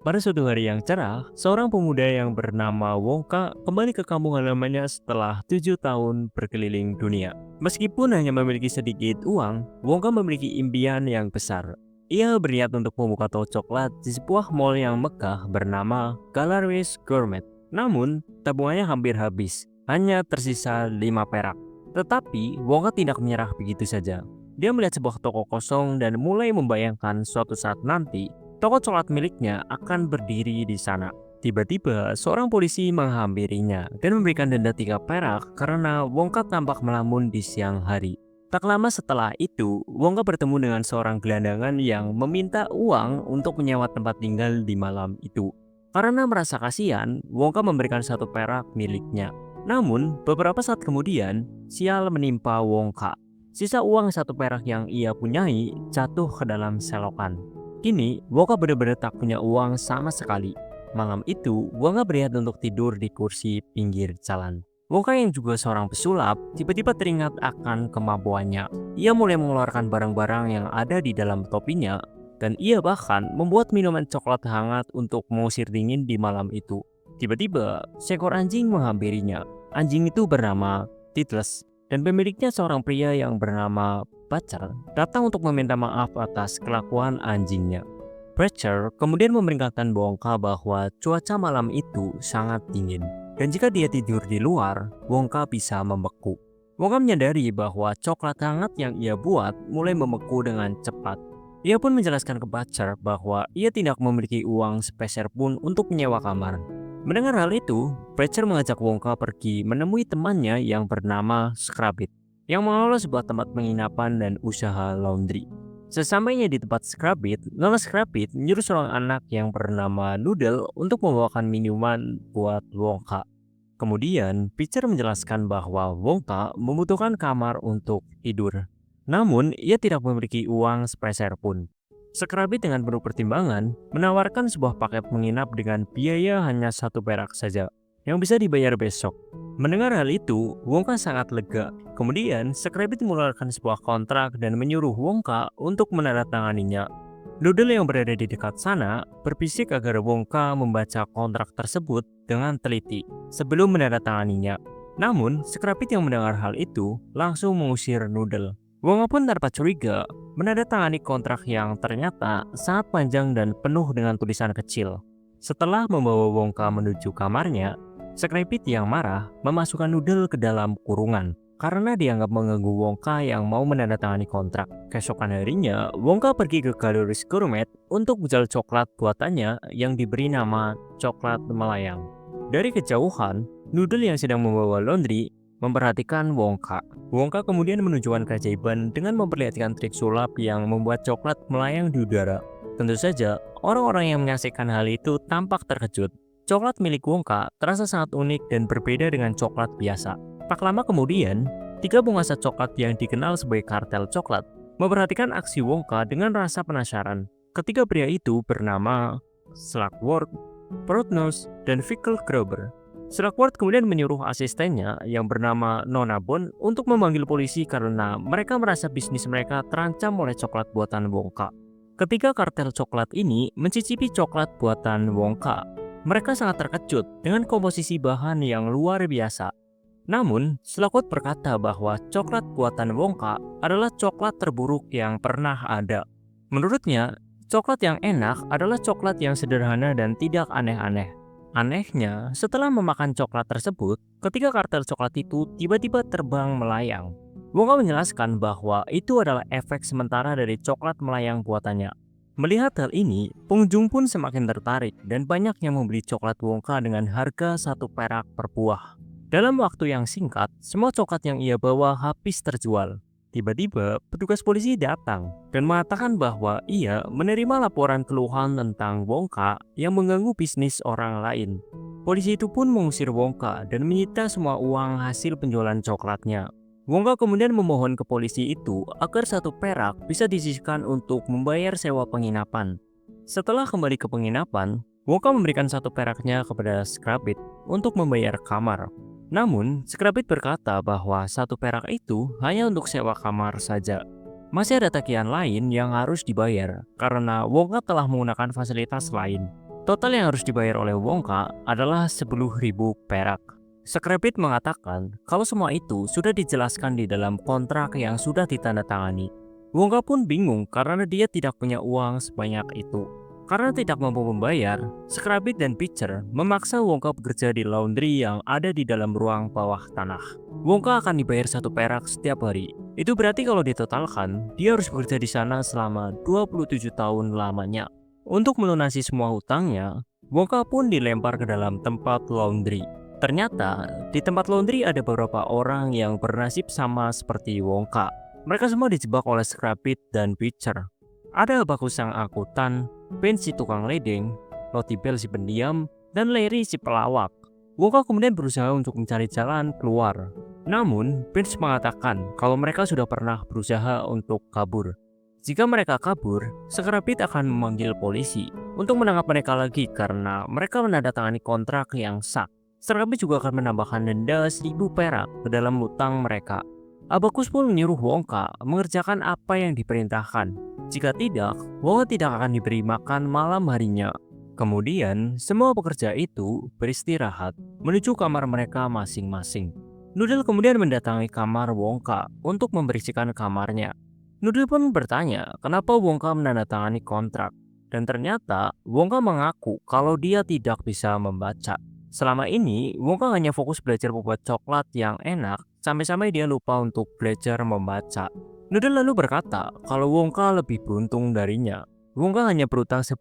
Pada suatu hari yang cerah, seorang pemuda yang bernama Wongka kembali ke kampung halamannya setelah 7 tahun berkeliling dunia. Meskipun hanya memiliki sedikit uang, Wongka memiliki impian yang besar. Ia berniat untuk membuka toko coklat di sebuah mall yang megah bernama Galeries Gourmet. Namun, tabungannya hampir habis, hanya tersisa 5 perak. Tetapi, Wongka tidak menyerah begitu saja. Dia melihat sebuah toko kosong dan mulai membayangkan suatu saat nanti toko coklat miliknya akan berdiri di sana. Tiba-tiba, seorang polisi menghampirinya dan memberikan denda 3 perak karena Wongka tampak melamun di siang hari. Tak lama setelah itu, Wongka bertemu dengan seorang gelandangan yang meminta uang untuk menyewa tempat tinggal di malam itu. Karena merasa kasihan, Wongka memberikan 1 perak miliknya. Namun, beberapa saat kemudian, sial menimpa Wongka. Sisa uang 1 perak yang ia punyai jatuh ke dalam selokan. Kini, Wongka benar-benar tak punya uang sama sekali. Malam itu, Wongka berniat untuk tidur di kursi pinggir jalan. Wongka yang juga seorang pesulap, tiba-tiba teringat akan kemampuannya. Ia mulai mengeluarkan barang-barang yang ada di dalam topinya, dan ia bahkan membuat minuman coklat hangat untuk mengusir dingin di malam itu. Tiba-tiba, seekor anjing menghampirinya. Anjing itu bernama Titles, dan pemiliknya seorang pria yang bernama Butcher datang untuk meminta maaf atas kelakuan anjingnya. Butcher kemudian memperingatkan Wongka bahwa cuaca malam itu sangat dingin, dan jika dia tidur di luar, Wongka bisa membeku. Wongka menyadari bahwa coklat hangat yang ia buat mulai membeku dengan cepat. Ia pun menjelaskan ke Butcher bahwa ia tidak memiliki uang sepeser pun untuk menyewa kamar. Mendengar hal itu, Butcher mengajak Wongka pergi menemui temannya yang bernama Scrabbit, yang mengelola sebuah tempat penginapan dan usaha laundry. Sesampainya di tempat Scrabbit, Nona Scrabbit menyuruh seorang anak yang bernama Noodle untuk membawakan minuman buat Wongka. Kemudian, Pitcher menjelaskan bahwa Wongka membutuhkan kamar untuk tidur. Namun, ia tidak memiliki uang sepeser pun. Scrabbit dengan penuh pertimbangan menawarkan sebuah paket menginap dengan biaya hanya 1 perak saja, yang bisa dibayar besok. Mendengar hal itu, Wongka sangat lega. Kemudian, Scrabbit mengeluarkan sebuah kontrak dan menyuruh Wongka untuk menandatanganinya. Noodle yang berada di dekat sana berbisik agar Wongka membaca kontrak tersebut dengan teliti sebelum menandatanganinya. Namun, Scrabbit yang mendengar hal itu langsung mengusir Noodle. Wongka pun tanpa curiga menandatangani kontrak yang ternyata sangat panjang dan penuh dengan tulisan kecil. Setelah membawa Wongka menuju kamarnya, Scrappy yang marah memasukkan Noodle ke dalam kurungan karena dianggap mengganggu Wongka yang mau menandatangani kontrak. Keesokan harinya, Wongka pergi ke Galeries Gourmet untuk menjual coklat buatannya yang diberi nama coklat melayang. Dari kejauhan, Noodle yang sedang membawa laundry memperhatikan Wongka. Wongka kemudian menunjukkan keajaiban dengan memperlihatkan trik sulap yang membuat coklat melayang di udara. Tentu saja, orang-orang yang menyaksikan hal itu tampak terkejut. Coklat milik Wongka terasa sangat unik dan berbeda dengan coklat biasa. Tak lama kemudian, 3 penguasa coklat yang dikenal sebagai kartel coklat memperhatikan aksi Wongka dengan rasa penasaran. Ketiga pria itu bernama Slugworth, Proudnose, dan Fickelgruber. Slugworth kemudian menyuruh asistennya yang bernama Nona Bond untuk memanggil polisi karena mereka merasa bisnis mereka terancam oleh coklat buatan Wongka. Ketika kartel coklat ini mencicipi coklat buatan Wongka, mereka sangat terkejut dengan komposisi bahan yang luar biasa. Namun, Slugworth berkata bahwa coklat buatan Wongka adalah coklat terburuk yang pernah ada. Menurutnya, coklat yang enak adalah coklat yang sederhana dan tidak aneh-aneh. Anehnya, setelah memakan coklat tersebut, ketika kartel coklat itu tiba-tiba terbang melayang. Wongka menjelaskan bahwa itu adalah efek sementara dari coklat melayang buatannya. Melihat hal ini, pengunjung pun semakin tertarik dan banyak yang membeli coklat Wongka dengan harga 1 perak per buah. Dalam waktu yang singkat, semua coklat yang ia bawa habis terjual. Tiba-tiba, petugas polisi datang dan mengatakan bahwa ia menerima laporan keluhan tentang Wongka yang mengganggu bisnis orang lain. Polisi itu pun mengusir Wongka dan menyita semua uang hasil penjualan coklatnya. Wongka kemudian memohon ke polisi itu agar 1 perak bisa disisihkan untuk membayar sewa penginapan. Setelah kembali ke penginapan, Wongka memberikan 1 peraknya kepada Scrabbit untuk membayar kamar. Namun, Scrabbit berkata bahwa 1 perak itu hanya untuk sewa kamar saja. Masih ada tagihan lain yang harus dibayar karena Wongka telah menggunakan fasilitas lain. Total yang harus dibayar oleh Wongka adalah 10.000 perak. Scrapit mengatakan kalau semua itu sudah dijelaskan di dalam kontrak yang sudah ditandatangani. Wongka pun bingung karena dia tidak punya uang sebanyak itu. Karena tidak mampu membayar, Scrapit dan Pitcher memaksa Wongka bekerja di laundry yang ada di dalam ruang bawah tanah. Wongka akan dibayar 1 perak setiap hari. Itu berarti kalau ditotalkan, dia harus bekerja di sana selama 27 tahun lamanya. Untuk melunasi semua hutangnya, Wongka pun dilempar ke dalam tempat laundry. Ternyata, di tempat laundry ada beberapa orang yang bernasib sama seperti Wongka. Mereka semua dijebak oleh Scrapit dan Pitcher. Ada Bakus sang akuntan, Ben si tukang ledeng, Lotibel si pendiam, dan Larry si pelawak. Wongka kemudian berusaha untuk mencari jalan keluar. Namun, Benz mengatakan kalau mereka sudah pernah berusaha untuk kabur. Jika mereka kabur, Scrapit akan memanggil polisi untuk menangkap mereka lagi karena mereka menandatangani kontrak yang sah. Scrapit juga akan menambahkan denda 1.000 perak ke dalam hutang mereka. Abakus pun menyuruh Wongka mengerjakan apa yang diperintahkan. Jika tidak, Wongka tidak akan diberi makan malam harinya. Kemudian, semua pekerja itu beristirahat menuju kamar mereka masing-masing. Noodle kemudian mendatangi kamar Wongka untuk membersihkan kamarnya. Noodle pun bertanya kenapa Wongka menandatangani kontrak. Dan ternyata Wongka mengaku kalau dia tidak bisa membaca. Selama ini, Wongka hanya fokus belajar membuat coklat yang enak sampai-sampai dia lupa untuk belajar membaca. Noodle lalu berkata kalau Wongka lebih beruntung darinya. Wongka hanya berutang 10.000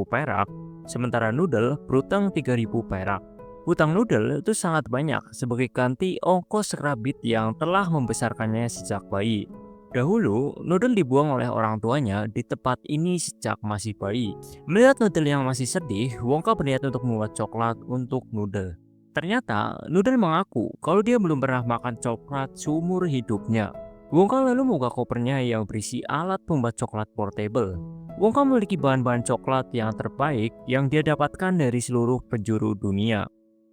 perak, sementara Noodle berutang 3.000 perak. Hutang Noodle itu sangat banyak sebagai ganti ongkos Scrapit yang telah membesarkannya sejak bayi. Dahulu, Noodle dibuang oleh orang tuanya di tempat ini sejak masih bayi. Melihat Noodle yang masih sedih, Wongka berniat untuk membuat coklat untuk Noodle. Ternyata, Noodle mengaku kalau dia belum pernah makan coklat seumur hidupnya. Wongka lalu membuka kopernya yang berisi alat pembuat coklat portable. Wongka memiliki bahan-bahan coklat yang terbaik yang dia dapatkan dari seluruh penjuru dunia.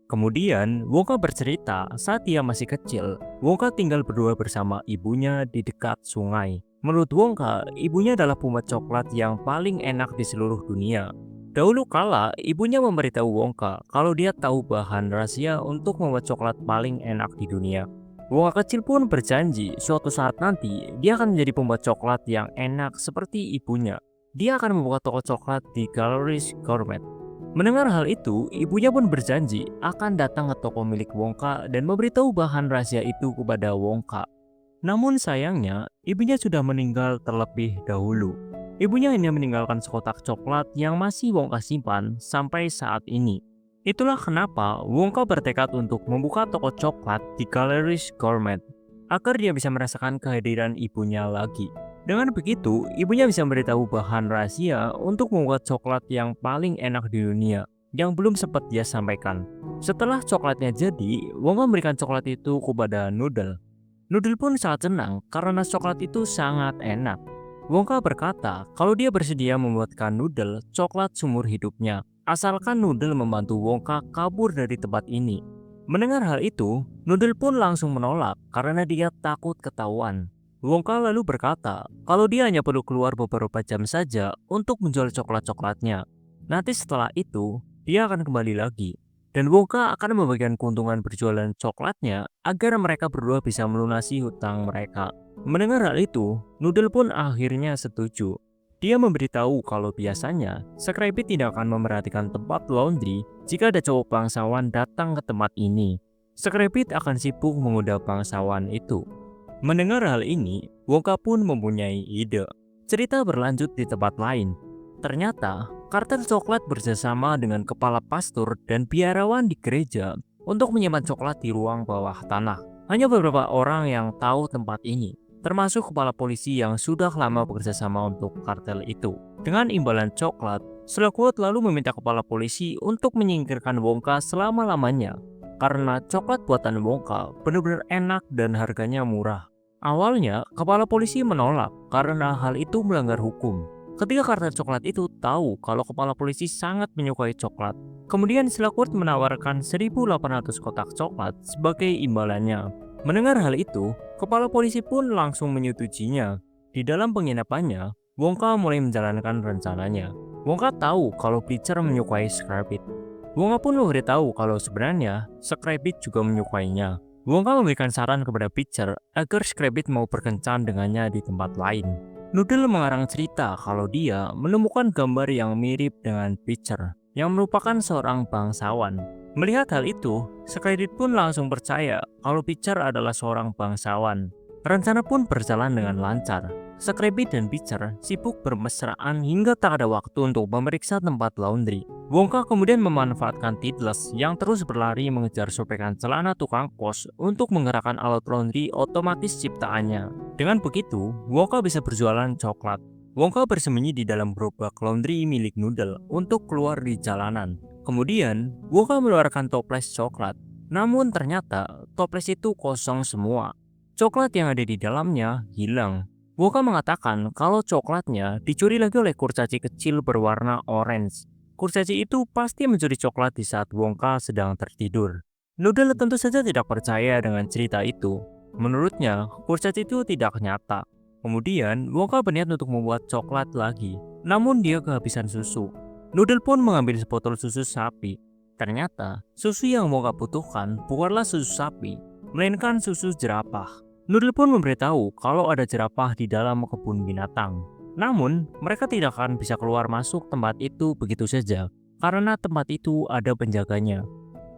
Kemudian, Wongka bercerita saat dia masih kecil, Wongka tinggal berdua bersama ibunya di dekat sungai. Menurut Wongka, ibunya adalah pembuat coklat yang paling enak di seluruh dunia. Dahulu kala, ibunya memberitahu Wongka kalau dia tahu bahan rahasia untuk membuat coklat paling enak di dunia. Wongka kecil pun berjanji suatu saat nanti dia akan menjadi pembuat coklat yang enak seperti ibunya. Dia akan membuka toko coklat di Galleries Gourmet. Mendengar hal itu, ibunya pun berjanji akan datang ke toko milik Wongka dan memberitahu bahan rahasia itu kepada Wongka. Namun sayangnya, ibunya sudah meninggal terlebih dahulu. Ibunya hanya meninggalkan sekotak coklat yang masih Wongka simpan sampai saat ini. Itulah kenapa Wongka bertekad untuk membuka toko coklat di Galleries Gourmet, agar dia bisa merasakan kehadiran ibunya lagi. Dengan begitu, ibunya bisa memberitahu bahan rahasia untuk membuat coklat yang paling enak di dunia, yang belum sempat dia sampaikan. Setelah coklatnya jadi, Wongka memberikan coklat itu kepada Noodle. Noodle pun sangat senang karena coklat itu sangat enak. Wongka berkata kalau dia bersedia membuatkan Noodle coklat seumur hidupnya, asalkan Noodle membantu Wongka kabur dari tempat ini. Mendengar hal itu, Noodle pun langsung menolak karena dia takut ketahuan. Wongka lalu berkata kalau dia hanya perlu keluar beberapa jam saja untuk menjual coklat-coklatnya. Nanti setelah itu, dia akan kembali lagi. Dan Wongka akan membagikan keuntungan berjualan coklatnya agar mereka berdua bisa melunasi hutang mereka. Mendengar hal itu, Noodle pun akhirnya setuju. Dia memberitahu kalau biasanya Scrapit tidak akan memperhatikan tempat laundry jika ada cowok bangsawan datang ke tempat ini. Scrapit akan sibuk menggoda bangsawan itu. Mendengar hal ini, Wongka pun mempunyai ide. Cerita berlanjut di tempat lain. Ternyata, kartel coklat bersama dengan kepala pastor dan biarawan di gereja untuk menyimpan coklat di ruang bawah tanah. Hanya beberapa orang yang tahu tempat ini, termasuk kepala polisi yang sudah lama bekerja sama untuk kartel itu. Dengan imbalan coklat, Slugwood lalu meminta kepala polisi untuk menyingkirkan Wongka selama-lamanya. Karena coklat buatan Wongka benar-benar enak dan harganya murah. Awalnya, kepala polisi menolak karena hal itu melanggar hukum. Ketika kartel coklat itu tahu kalau kepala polisi sangat menyukai coklat, kemudian Slugwood menawarkan 1.800 kotak coklat sebagai imbalannya. Mendengar hal itu, kepala polisi pun langsung menyetujuinya. Di dalam penginapannya, Wongka mulai menjalankan rencananya. Wongka tahu kalau Pitcher menyukai Scrappy. Wongka pun memberitahu kalau sebenarnya Scrappy juga menyukainya. Wongka memberikan saran kepada Pitcher agar Scrappy mau berkencan dengannya di tempat lain. Noodle mengarang cerita kalau dia menemukan gambar yang mirip dengan Pitcher, yang merupakan seorang bangsawan. Melihat hal itu, Scrappy pun langsung percaya kalau Pitcher adalah seorang bangsawan. Rencana pun berjalan dengan lancar. Scrappy dan Pitcher sibuk bermesraan hingga tak ada waktu untuk memeriksa tempat laundry. Wongka kemudian memanfaatkan Tidless yang terus berlari mengejar sobekan celana tukang pos untuk menggerakkan alat laundry otomatis ciptaannya. Dengan begitu, Wongka bisa berjualan coklat. Wongka bersembunyi di dalam gerobak laundry milik Noodle untuk keluar di jalanan. Kemudian, Wongka mengeluarkan toples coklat. Namun ternyata toples itu kosong semua. Coklat yang ada di dalamnya hilang. Wongka mengatakan kalau coklatnya dicuri lagi oleh kurcaci kecil berwarna orange. Kurcaci itu pasti mencuri coklat di saat Wongka sedang tertidur. Noodle tentu saja tidak percaya dengan cerita itu. Menurutnya, kurcaci itu tidak nyata. Kemudian, Wongka berniat untuk membuat coklat lagi. Namun dia kehabisan susu. Noodle pun mengambil sebotol susu sapi. Ternyata, susu yang Wongka butuhkan bukanlah susu sapi, melainkan susu jerapah. Noodle pun memberitahu kalau ada jerapah di dalam kebun binatang. Namun, mereka tidak akan bisa keluar masuk tempat itu begitu saja, karena tempat itu ada penjaganya.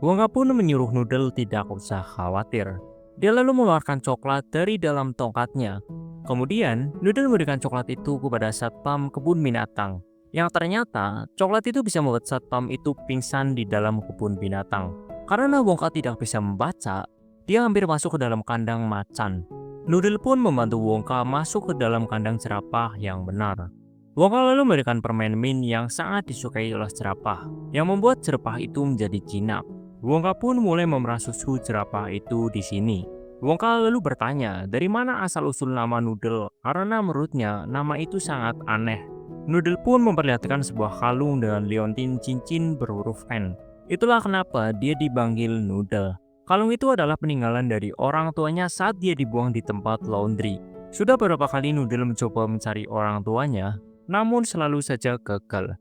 Wongka pun menyuruh Noodle tidak usah khawatir. Dia lalu mengeluarkan coklat dari dalam tongkatnya. Kemudian, Noodle memberikan coklat itu kepada satpam kebun binatang. Yang ternyata, coklat itu bisa membuat satpam itu pingsan di dalam kebun binatang. Karena Wongka tidak bisa membaca, dia hampir masuk ke dalam kandang macan. Noodle pun membantu Wongka masuk ke dalam kandang jerapah yang benar. Wongka lalu memberikan permen mint yang sangat disukai oleh jerapah, yang membuat jerapah itu menjadi jinak. Wongka pun mulai memerah susu jerapah itu di sini. Wongka lalu bertanya dari mana asal-usul nama Noodle, karena menurutnya nama itu sangat aneh. Noodle pun memperlihatkan sebuah kalung dengan liontin cincin berhuruf N. Itulah kenapa dia dipanggil Noodle. Kalung itu adalah peninggalan dari orang tuanya saat dia dibuang di tempat laundry. Sudah beberapa kali Noodle mencoba mencari orang tuanya, namun selalu saja gagal.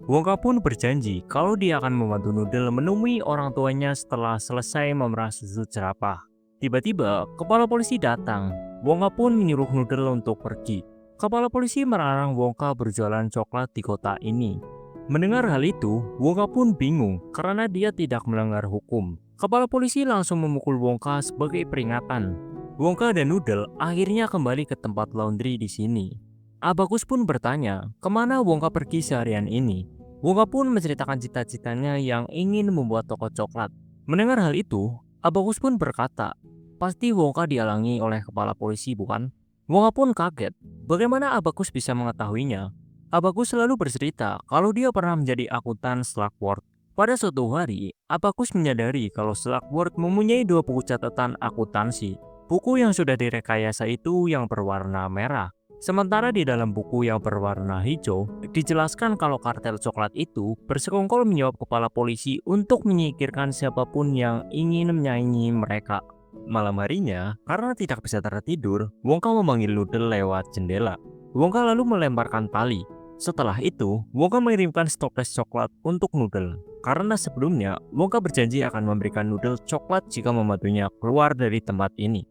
Wongka pun berjanji kalau dia akan membantu Noodle menemui orang tuanya setelah selesai memerah susu jerapah. Tiba-tiba, kepala polisi datang. Wongka pun menyuruh Noodle untuk pergi. Kepala polisi melarang Wongka berjualan coklat di kota ini. Mendengar hal itu, Wongka pun bingung karena dia tidak melanggar hukum. Kepala polisi langsung memukul Wongka sebagai peringatan. Wongka dan Noodle akhirnya kembali ke tempat laundry di sini. Abacus pun bertanya, kemana Wongka pergi seharian ini? Wongka pun menceritakan cita-citanya yang ingin membuat toko coklat. Mendengar hal itu, Abacus pun berkata, pasti Wongka dihalangi oleh kepala polisi, bukan? Wongka pun kaget, bagaimana Abacus bisa mengetahuinya? Abacus selalu bercerita kalau dia pernah menjadi akuntan Slugworth. Pada suatu hari, Abacus menyadari kalau Slugworth mempunyai 2 buku catatan akuntansi. Buku yang sudah direkayasa itu yang berwarna merah. Sementara di dalam buku yang berwarna hijau, dijelaskan kalau kartel coklat itu bersekongkol menyuap kepala polisi untuk menyingkirkan siapapun yang ingin menyaingi mereka. Malam harinya, karena tidak bisa tertidur, Wongka memanggil Noodle lewat jendela. Wongka lalu melemparkan tali. Setelah itu, Wongka mengirimkan stoples coklat untuk Noodle. Karena sebelumnya, Wongka berjanji akan memberikan Noodle coklat jika membantunya keluar dari tempat ini.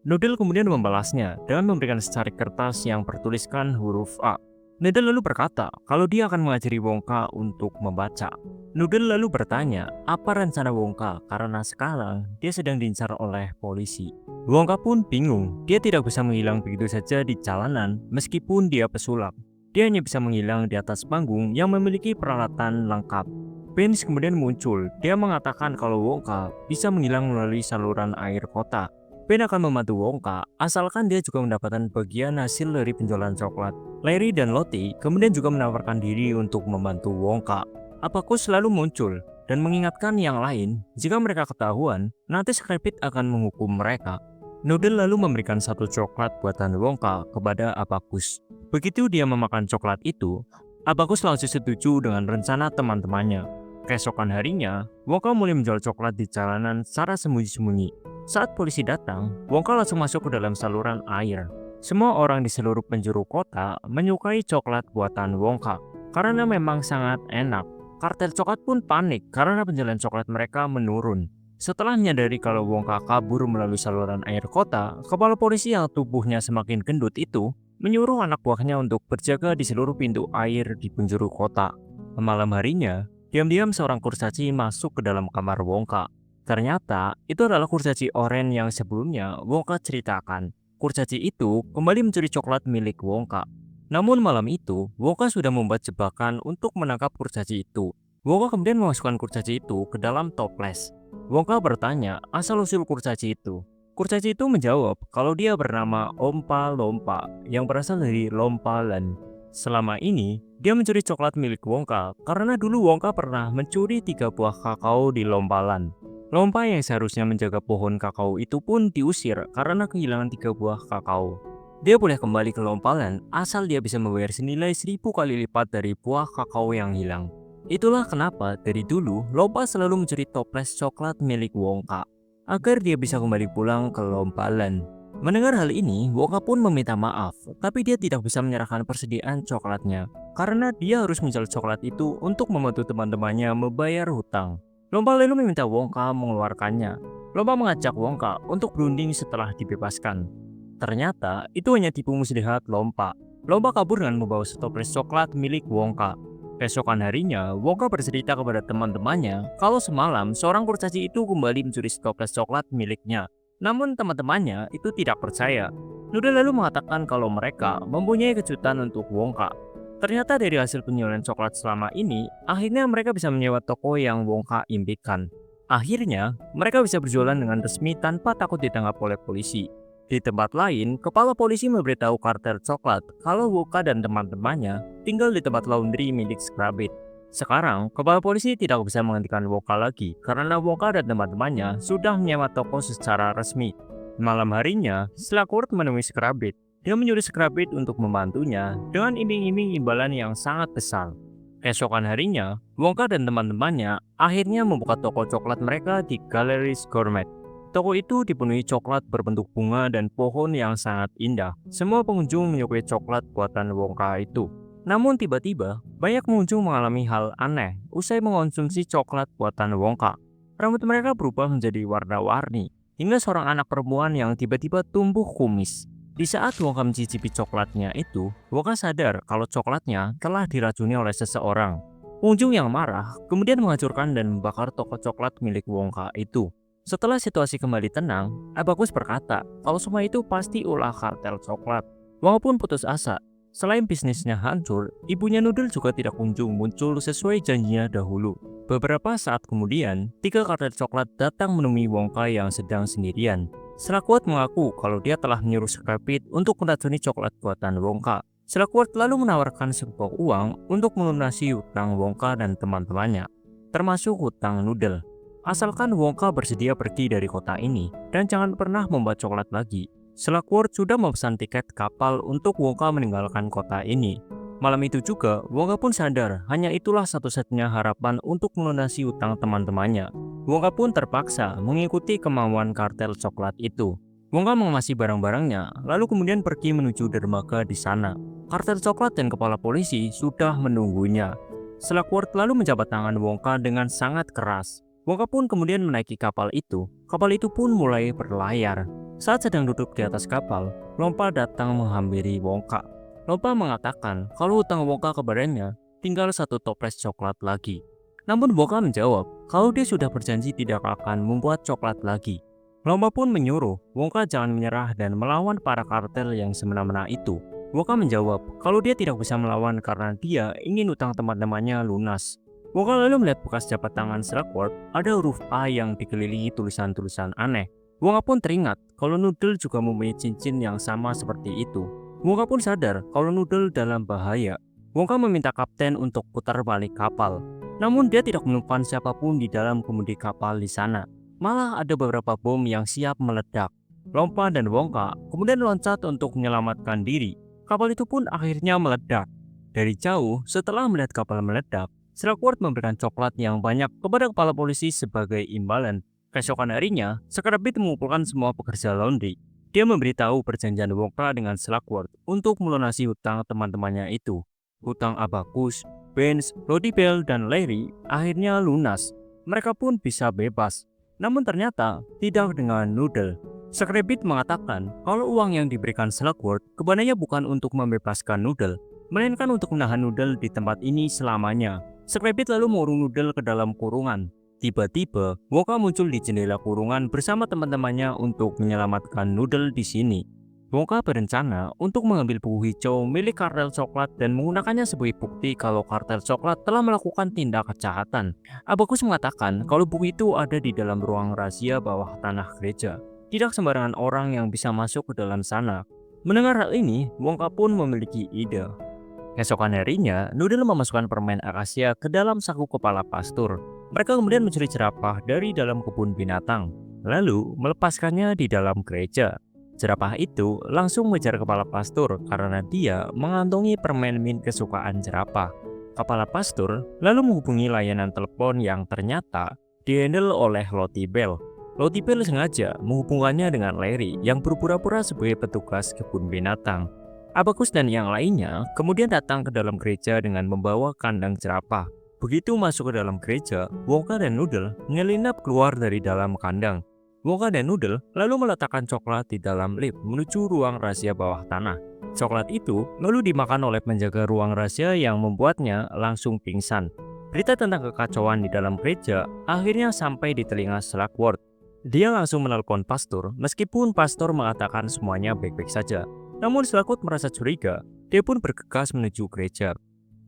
Noodle kemudian membalasnya dengan memberikan secari kertas yang bertuliskan huruf A. Noodle lalu berkata kalau dia akan mengajari Wongka untuk membaca. Noodle lalu bertanya apa rencana Wongka karena sekarang dia sedang diincar oleh polisi. Wongka pun bingung, dia tidak bisa menghilang begitu saja di jalanan meskipun dia pesulap. Dia hanya bisa menghilang di atas panggung yang memiliki peralatan lengkap. Prince kemudian muncul, dia mengatakan kalau Wongka bisa menghilang melalui saluran air kota. Ben akan membantu Wongka, asalkan dia juga mendapatkan bagian hasil dari penjualan coklat. Larry dan Lottie kemudian juga menawarkan diri untuk membantu Wongka. Abacus selalu muncul dan mengingatkan yang lain, jika mereka ketahuan, nanti Scrappy akan menghukum mereka. Noodle lalu memberikan satu coklat buatan Wongka kepada Abacus. Begitu dia memakan coklat itu, Abacus langsung setuju dengan rencana teman-temannya. Keesokan harinya, Wongka mulai menjual coklat di jalanan secara sembunyi-sembunyi. Saat polisi datang, Wongka langsung masuk ke dalam saluran air. Semua orang di seluruh penjuru kota menyukai coklat buatan Wongka karena memang sangat enak. Kartel coklat pun panik karena penjualan coklat mereka menurun. Setelah menyadari kalau Wongka kabur melalui saluran air kota, kepala polisi yang tubuhnya semakin gendut itu menyuruh anak buahnya untuk berjaga di seluruh pintu air di penjuru kota. Malam harinya, diam-diam seorang kurcaci masuk ke dalam kamar Wongka. Ternyata itu adalah kurcaci oranye yang sebelumnya Wongka ceritakan. Kurcaci itu kembali mencuri coklat milik Wongka. Namun malam itu, Wongka sudah membuat jebakan untuk menangkap kurcaci itu. Wongka kemudian memasukkan kurcaci itu ke dalam toples. Wongka bertanya asal-usul kurcaci itu. Kurcaci itu menjawab kalau dia bernama Ompa Lompa yang berasal dari Lompalan. Selama ini, dia mencuri coklat milik Wongka karena dulu Wongka pernah mencuri 3 buah kakao di Lompalan. Lompa yang seharusnya menjaga pohon kakao itu pun diusir karena kehilangan 3 buah kakao. Dia boleh kembali ke Lompalan asal dia bisa membayar senilai 1000 kali lipat dari buah kakao yang hilang. Itulah kenapa dari dulu Lompa selalu mencuri toples coklat milik Wongka agar dia bisa kembali pulang ke Lompalan. Mendengar hal ini, Wongka pun meminta maaf, tapi dia tidak bisa menyerahkan persediaan coklatnya karena dia harus menjual coklat itu untuk membantu teman-temannya membayar hutang. Lompa lalu meminta Wongka mengeluarkannya. Lompa mengajak Wongka untuk berunding setelah dibebaskan. Ternyata itu hanya tipu muslihat Lompa. Lompa kabur dengan membawa setoples coklat milik Wongka. Keesokan harinya, Wongka bercerita kepada teman-temannya kalau semalam seorang kurcaci itu kembali mencuri setoples coklat miliknya. Namun teman-temannya itu tidak percaya. Noodle lalu mengatakan kalau mereka mempunyai kejutan untuk Wongka. Ternyata dari hasil penjualan coklat selama ini, akhirnya mereka bisa menyewa toko yang Wongka impikan. Akhirnya, mereka bisa berjualan dengan resmi tanpa takut ditangkap oleh polisi. Di tempat lain, kepala polisi memberitahu kartel coklat kalau Wongka dan teman-temannya tinggal di tempat laundry milik Scrabbit. Sekarang, kepala polisi tidak bisa menghentikan Wongka lagi karena Wongka dan teman-temannya sudah menyewa toko secara resmi. Malam harinya, Slugworth menemui Scrabbit. Dia menyuruh Scrabbit untuk membantunya dengan iming-iming imbalan yang sangat besar. Keesokan harinya, Wongka dan teman-temannya akhirnya membuka toko coklat mereka di Galleries Gourmet. Toko itu dipenuhi coklat berbentuk bunga dan pohon yang sangat indah. Semua pengunjung menyukai coklat buatan Wongka itu. Namun tiba-tiba, banyak pengunjung mengalami hal aneh usai mengonsumsi coklat buatan Wongka. Rambut mereka berubah menjadi warna-warni, hingga seorang anak perempuan yang tiba-tiba tumbuh kumis. Di saat Wongka mencicipi coklatnya itu, Wongka sadar kalau coklatnya telah diracuni oleh seseorang. Pengunjung yang marah kemudian menghancurkan dan membakar toko coklat milik Wongka itu. Setelah situasi kembali tenang, Abacus berkata kalau semua itu pasti ulah kartel coklat. Wongka pun putus asa. Selain bisnisnya hancur, ibunya Noodle juga tidak kunjung muncul sesuai janjinya dahulu. Beberapa saat kemudian, 3 kartel coklat datang menemui Wongka yang sedang sendirian. Slugworth mengaku kalau dia telah menyuruh Scrabbit untuk meracuni coklat buatan Wongka. Slugworth lalu menawarkan sebuah uang untuk melunasi hutang Wongka dan teman-temannya, termasuk hutang Noodle. Asalkan Wongka bersedia pergi dari kota ini dan jangan pernah membuat coklat lagi. Slugworth sudah memesan tiket kapal untuk Wongka meninggalkan kota ini. Malam itu juga, Wongka pun sadar hanya itulah satu-satunya harapan untuk melunasi hutang teman-temannya. Wongka pun terpaksa mengikuti kemauan kartel coklat itu. Wongka mengemasi barang-barangnya, lalu kemudian pergi menuju dermaga di sana. Kartel coklat dan kepala polisi sudah menunggunya. Slugworth lalu menjabat tangan Wongka dengan sangat keras. Wongka pun kemudian menaiki kapal itu. Kapal itu pun mulai berlayar. Saat sedang duduk di atas kapal, Lompa datang menghampiri Wongka. Lompa mengatakan kalau hutang Wongka kepadanya tinggal 1 toples coklat lagi. Namun Wongka menjawab kalau dia sudah berjanji tidak akan membuat coklat lagi. Lompa pun menyuruh Wongka jangan menyerah dan melawan para kartel yang semena-mena itu. Wongka menjawab kalau dia tidak bisa melawan karena dia ingin hutang teman-temannya lunas. Wongka lalu melihat bekas jabat tangan Slugworth, ada huruf A yang dikelilingi tulisan-tulisan aneh. Wongka pun teringat kalau Noodle juga mempunyai cincin yang sama seperti itu. Wongka pun sadar kalau Noodle dalam bahaya. Wongka meminta kapten untuk putar balik kapal. Namun dia tidak menemukan siapapun di dalam kemudi kapal di sana. Malah ada beberapa bom yang siap meledak. Lompa dan Wongka kemudian loncat untuk menyelamatkan diri. Kapal itu pun akhirnya meledak. Dari jauh, setelah melihat kapal meledak, Slugworth memberikan coklat yang banyak kepada kepala polisi sebagai imbalan. Keesokan harinya, Scrabbit mengumpulkan semua pekerja laundry. Dia memberitahu perjanjian Wonka dengan Slugworth untuk melunasi hutang teman-temannya itu. Hutang Abacus, Benz, Lottie Bell, dan Larry akhirnya lunas. Mereka pun bisa bebas. Namun ternyata tidak dengan Noodle. Scrappy mengatakan kalau uang yang diberikan Slugworth kepadanya bukan untuk membebaskan Noodle, melainkan untuk menahan Noodle di tempat ini selamanya. Scrappy lalu mengurung Noodle ke dalam kurungan. Tiba-tiba, Wonka muncul di jendela kurungan bersama teman-temannya untuk menyelamatkan Noodle di sini. Wonka berencana untuk mengambil buku hijau milik kartel coklat dan menggunakannya sebagai bukti kalau kartel coklat telah melakukan tindak kejahatan. Abacus mengatakan kalau buku itu ada di dalam ruang rahasia bawah tanah gereja. Tidak sembarangan orang yang bisa masuk ke dalam sana. Mendengar hal ini, Wonka pun memiliki ide. Keesokan harinya, Noodle memasukkan permen akasia ke dalam saku kepala pastur. Mereka kemudian mencuri jerapah dari dalam kebun binatang, lalu melepaskannya di dalam gereja. Jerapah itu langsung mengejar kepala pastur karena dia mengantongi permen mint kesukaan jerapah. Kepala pastur lalu menghubungi layanan telepon yang ternyata dihandle oleh Lottie Bell. Lottie Bell sengaja menghubungkannya dengan Larry yang berpura-pura sebagai petugas kebun binatang. Abacus dan yang lainnya kemudian datang ke dalam gereja dengan membawa kandang jerapah. Begitu masuk ke dalam gereja, Wonka dan Noodle menyelinap keluar dari dalam kandang. Wonka dan Noodle lalu meletakkan coklat di dalam lift menuju ruang rahasia bawah tanah. Coklat itu lalu dimakan oleh penjaga ruang rahasia yang membuatnya langsung pingsan. Berita tentang kekacauan di dalam gereja akhirnya sampai di telinga Slugworth. Dia langsung menelpon pastor meskipun pastor mengatakan semuanya baik-baik saja. Namun Slugworth merasa curiga, dia pun bergegas menuju gereja.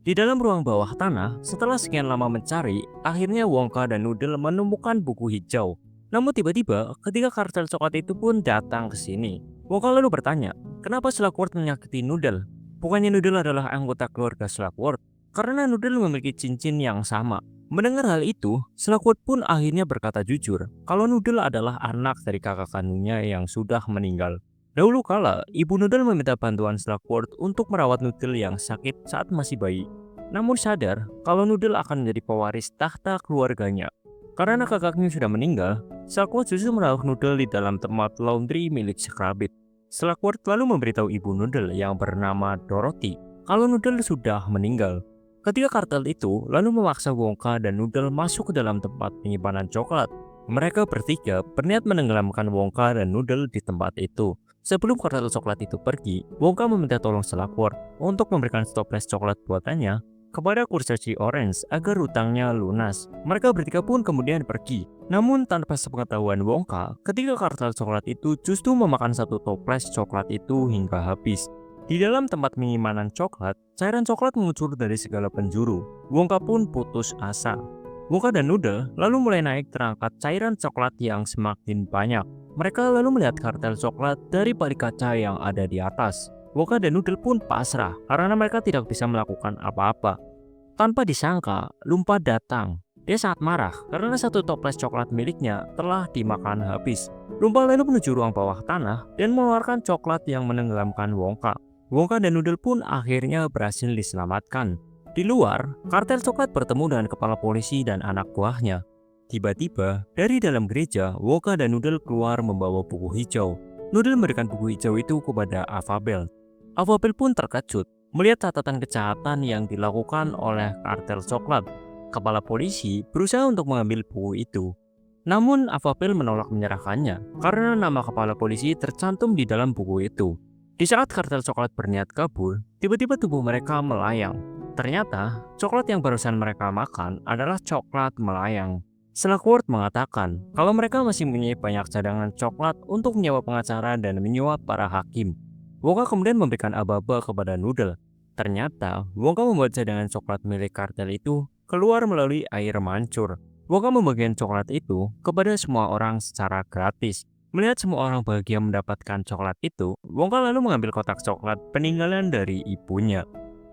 Di dalam ruang bawah tanah, setelah sekian lama mencari, akhirnya Wonka dan Noodle menemukan buku hijau. Namun tiba-tiba, ketika kartel coklat itu pun datang ke sini. Wonka lalu bertanya, kenapa Slugworth menyakiti Noodle? Bukannya Noodle adalah anggota keluarga Slugworth, karena Noodle memiliki cincin yang sama. Mendengar hal itu, Slugworth pun akhirnya berkata jujur, kalau Noodle adalah anak dari kakak kandungnya yang sudah meninggal. Dahulu kala, ibu Noodle meminta bantuan Slugworth untuk merawat Noodle yang sakit saat masih bayi. Namun sadar kalau Noodle akan menjadi pewaris tahta keluarganya. Karena kakaknya sudah meninggal, Slugworth justru menaruh Noodle di dalam tempat laundry milik Scrappy. Slugworth lalu memberitahu ibu Noodle yang bernama Dorothy kalau Noodle sudah meninggal. Ketika kartel itu lalu memaksa Wonka dan Noodle masuk ke dalam tempat penyimpanan coklat. Mereka bertiga berniat menenggelamkan Wonka dan Noodle di tempat itu. Sebelum kartel coklat itu pergi, Wonka meminta tolong Slugworth untuk memberikan toples coklat buatannya kepada kurcaci Orange agar hutangnya lunas. Mereka bertiga pun kemudian pergi. Namun tanpa sepengetahuan Wonka, ketika kartel coklat itu justru memakan satu toples coklat itu hingga habis. Di dalam tempat penyimpanan coklat, cairan coklat mengucur dari segala penjuru. Wonka pun putus asa. Wonka dan Noodle lalu mulai naik terangkat cairan coklat yang semakin banyak. Mereka lalu melihat kartel coklat dari balik kaca yang ada di atas. Wonka dan Noodle pun pasrah karena mereka tidak bisa melakukan apa-apa. Tanpa disangka, Lumpa datang. Dia sangat marah karena satu toples coklat miliknya telah dimakan habis. Lumpa lalu menuju ruang bawah tanah dan mengeluarkan coklat yang menenggelamkan Wonka. Wonka dan Noodle pun akhirnya berhasil diselamatkan. Di luar, kartel coklat bertemu dengan kepala polisi dan anak buahnya. Tiba-tiba, dari dalam gereja, Wonka dan Noodle keluar membawa buku hijau. Noodle memberikan buku hijau itu kepada Avabel. Avabel pun terkejut melihat catatan kejahatan yang dilakukan oleh kartel coklat. Kepala polisi berusaha untuk mengambil buku itu. Namun Avabel menolak menyerahkannya karena nama kepala polisi tercantum di dalam buku itu. Di saat kartel coklat berniat kabur, tiba-tiba tubuh mereka melayang. Ternyata, coklat yang barusan mereka makan adalah coklat melayang. Slugworth mengatakan kalau mereka masih mempunyai banyak cadangan coklat untuk menyewa pengacara dan menyuap para hakim. Wonka kemudian memberikan aba-aba kepada Noodle. Ternyata, Wonka membuat cadangan coklat milik kartel itu keluar melalui air mancur. Wonka membagikan coklat itu kepada semua orang secara gratis. Melihat semua orang bahagia mendapatkan coklat itu, Wonka lalu mengambil kotak coklat peninggalan dari ibunya.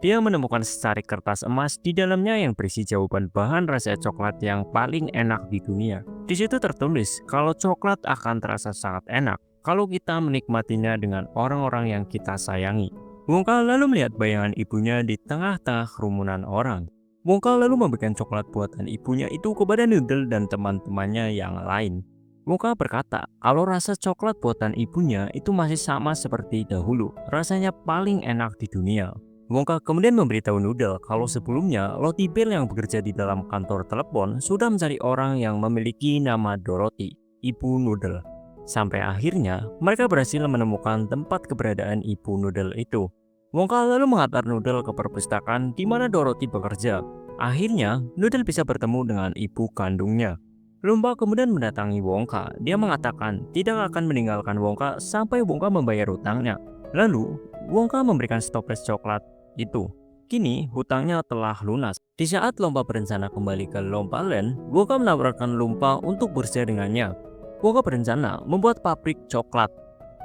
Dia menemukan secari kertas emas di dalamnya yang berisi jawaban bahan rasa coklat yang paling enak di dunia. Di situ tertulis kalau coklat akan terasa sangat enak kalau kita menikmatinya dengan orang-orang yang kita sayangi. Wonka lalu melihat bayangan ibunya di tengah-tengah kerumunan orang. Wonka lalu memberikan coklat buatan ibunya itu kepada Noodle dan teman-temannya yang lain. Wonka berkata kalau rasa coklat buatan ibunya itu masih sama seperti dahulu, rasanya paling enak di dunia. Wonka kemudian memberitahu Noodle kalau sebelumnya Lottie Bell yang bekerja di dalam kantor telepon sudah mencari orang yang memiliki nama Dorothy, ibu Noodle. Sampai akhirnya mereka berhasil menemukan tempat keberadaan ibu Noodle itu. Wonka lalu mengantar Noodle ke perpustakaan di mana Dorothy bekerja. Akhirnya, Noodle bisa bertemu dengan ibu kandungnya. Lumba kemudian mendatangi Wonka. Dia mengatakan tidak akan meninggalkan Wonka sampai Wonka membayar hutangnya. Lalu, Wonka memberikan stoples coklat itu. Kini, hutangnya telah lunas. Di saat Lomba berencana kembali ke Lomba Land, Wonka menawarkan Lumpa untuk bekerja dengannya. Wonka berencana membuat pabrik coklat.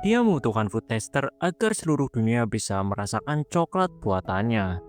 Dia membutuhkan food tester agar seluruh dunia bisa merasakan coklat buatannya.